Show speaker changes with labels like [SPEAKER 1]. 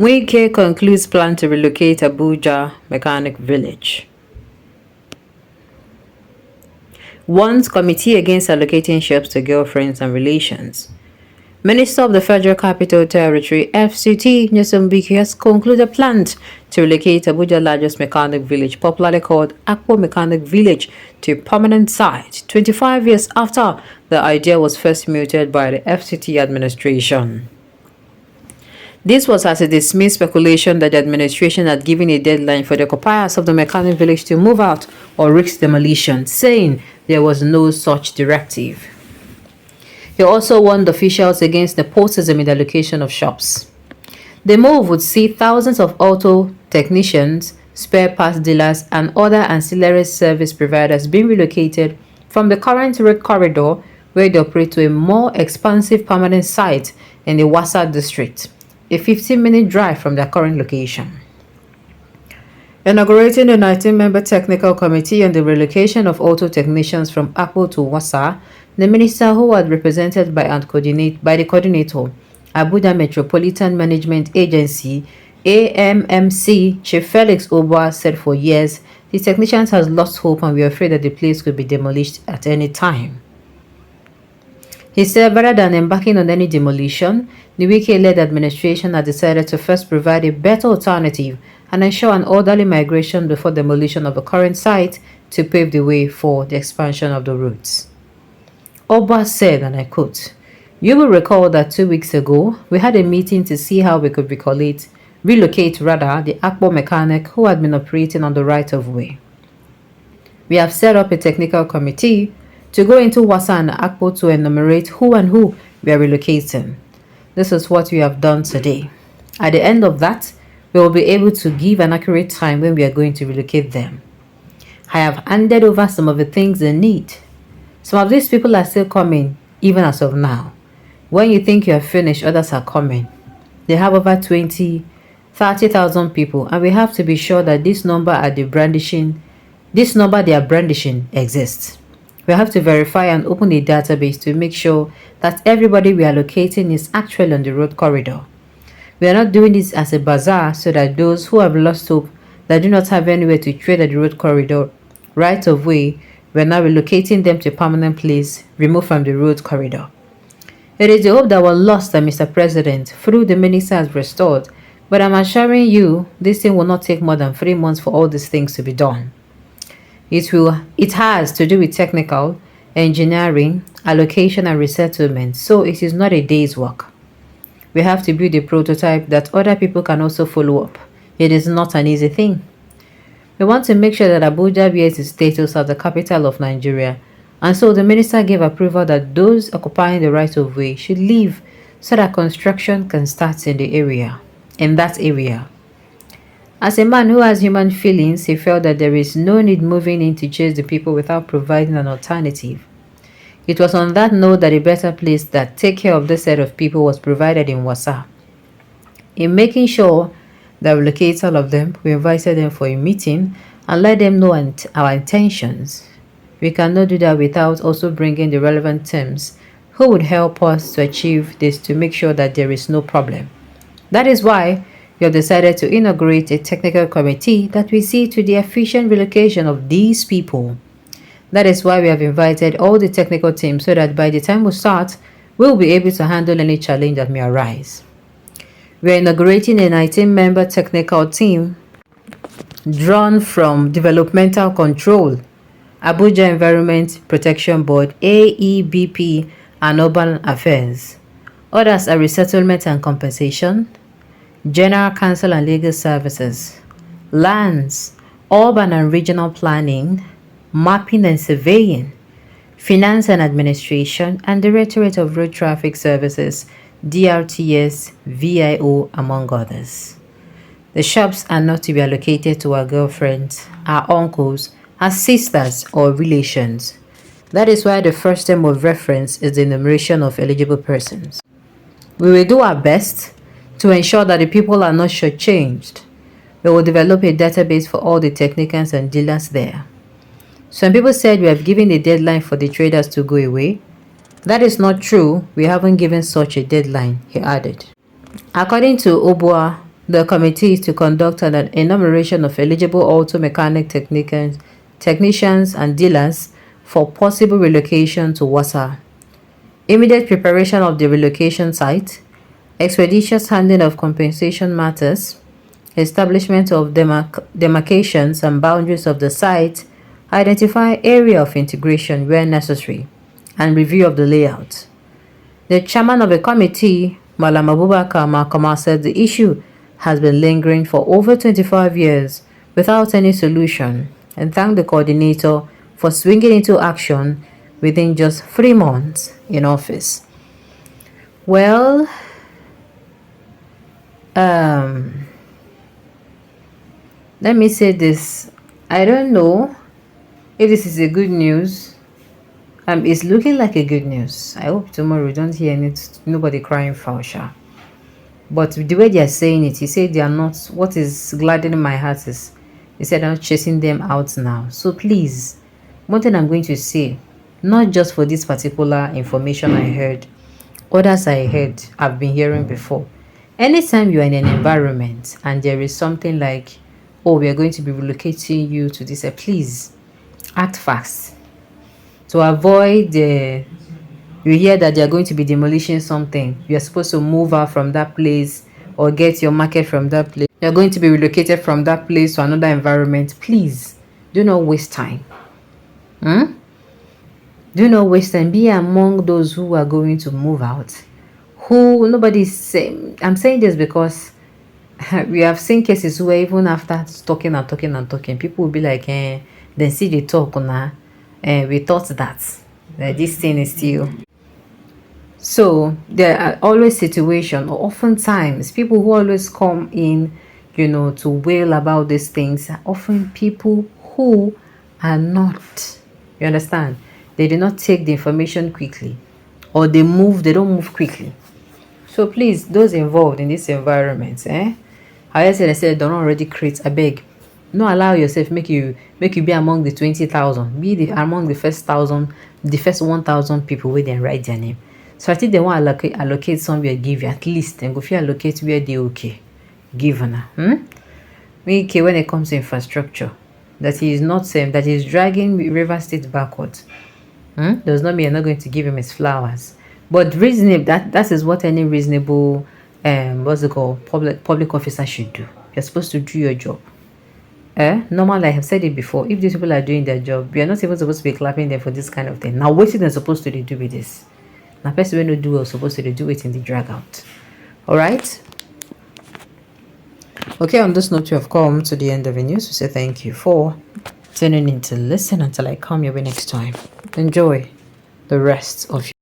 [SPEAKER 1] Wike concludes plan to relocate Abuja Mechanic Village. Warns committee against allocating shops to girlfriends and relations. Minister of the Federal Capital Territory FCT Nyesom Wike has concluded plans to relocate Abuja's largest mechanic village, popularly called Akpo Mechanic Village, to a permanent site 25 years after the idea was first mooted by the FCT administration. This was as it dismissed speculation that the administration had given a deadline for the occupiers of the mechanic village to move out or risk demolition, saying there was no such directive. He also warned officials against nepotism in the allocation of shops. The move would see thousands of auto technicians, spare parts dealers, and other ancillary service providers being relocated from the current road corridor where they operate to a more expansive permanent site in the Wasa district, a 15-minute drive from their current location. Inaugurating the 19-member technical committee on the relocation of auto technicians from Akpo to Wasa, the minister, who was represented by the coordinator, Abuja Metropolitan Management Agency, AMMC, Chief Felix Obwa, said for years the technicians has lost hope and we are afraid that the place could be demolished at any time. He said rather than embarking on any demolition, the Wike-led administration had decided to first provide a better alternative and ensure an orderly migration before demolition of the current site to pave the way for the expansion of the routes. Obwa said, and I quote, "You will recall that 2 weeks ago, we had a meeting to see how we could relocate the Akpo mechanic who had been operating on the right-of-way. We have set up a technical committee to go into Wasa and Akpo to enumerate who and who we are relocating. This is what we have done today. At the end of that, we will be able to give an accurate time when we are going to relocate them. I have handed over some of the things they need. Some of these people are still coming, even as of now. When you think you are finished, others are coming. They have over 30,000 people, and we have to be sure that this number they are brandishing exists. We have to verify and open a database to make sure that everybody we are locating is actually on the road corridor. We are not doing this as a bazaar so that those who have lost hope that do not have anywhere to trade at the road corridor right of way, we are now relocating them to a permanent place removed from the road corridor. It is the hope that was lost that Mr. President, through the minister, has restored, but I'm assuring you this thing will not take more than 3 months for all these things to be done. It has to do with technical, engineering, allocation and resettlement, so it is not a day's work. We have to build a prototype that other people can also follow up. It is not an easy thing. We want to make sure that Abuja bears its status as the capital of Nigeria, and so the minister gave approval that those occupying the right-of-way should leave so that construction can start in that area. As a man who has human feelings, he felt that there is no need moving in to chase the people without providing an alternative. It was on that note that a better place that take care of this set of people was provided in Wasa. In making sure that we locate all of them, we invited them for a meeting and let them know our intentions. We cannot do that without also bringing the relevant teams who would help us to achieve this to make sure that there is no problem. That is why we have decided to inaugurate a technical committee that will see to the efficient relocation of these people. That is why we have invited all the technical teams so that by the time we start, we'll be able to handle any challenge that may arise. We are inaugurating a 19-member technical team drawn from Developmental Control, Abuja Environment Protection Board, AEBP, and Urban Affairs. Others are Resettlement and Compensation, General Council and Legal Services, Lands, Urban and Regional Planning, Mapping and Surveying, Finance and Administration, and Directorate of Road Traffic Services, DRTS, VIO, among others. The shops are not to be allocated to our girlfriends, our uncles, our sisters, or relations. That is why the first term of reference is the enumeration of eligible persons. We will do our best to ensure that the people are not shortchanged. We will develop a database for all the technicians and dealers there. Some people said we have given a deadline for the traders to go away. That is not true. We haven't given such a deadline, he added. According to Obwa, The committee is to conduct an enumeration of eligible auto mechanic technicians and dealers for possible relocation to Wasa. Immediate preparation of the relocation site, expeditious handling of compensation matters, establishment of demarcations and boundaries of the site, identify area of integration where necessary, and review of the layout. The chairman of the committee, Malam Abubakar Makama, said the issue has been lingering for over 25 years without any solution, and thanked the coordinator for swinging into action within just 3 months in office. Well, let me say this. I don't know if this is a good news. It's looking like a good news. I hope tomorrow we don't hear nobody crying foul. But the way they are saying it, he said they are not. What is gladdening my heart is, he said I'm chasing them out now. So please, one thing I'm going to say, not just for this particular information I heard, others I've been hearing before. Anytime you're in an environment and there is something like, oh, we are going to be relocating you to this, please act fast to avoid you hear that they are going to be demolishing something. You are supposed to move out from that place or get your market from that place. You are going to be relocated from that place to another environment. Please do not waste time. Do not waste time. Be among those who are going to move out. Who nobody's saying. I'm saying this because we have seen cases where even after talking and talking and talking, people will be like, then see the talk now. We thought that this thing is still. So there are always situations, or oftentimes people who always come in, to wail about these things are often people who are not, you understand, they do not take the information quickly, or they don't move quickly. So please, those involved in this environment, I said don't already create a beg. No, allow yourself make you be among the 20,000. Be among the first 1,000, the first 1,000 people where they write their name. So I think they want to allocate somewhere, give you at least, and go for allocate where they okay. Give now. When it comes to infrastructure, that he is not saying that he is dragging River State backwards. Does not mean you're not going to give him his flowers. But reasonable, that is what any reasonable what's it called, public officer should do. You're supposed to do your job. Normally, I have said it before, if these people are doing their job, we are not even supposed to be clapping them for this kind of thing. Now, what are they supposed to do with this? Now, person when you do are supposed to do it in the drag out. Alright? Okay, on this note, we have come to the end of the news. We say thank you for tuning in to listen until I come your way next time. Enjoy the rest of your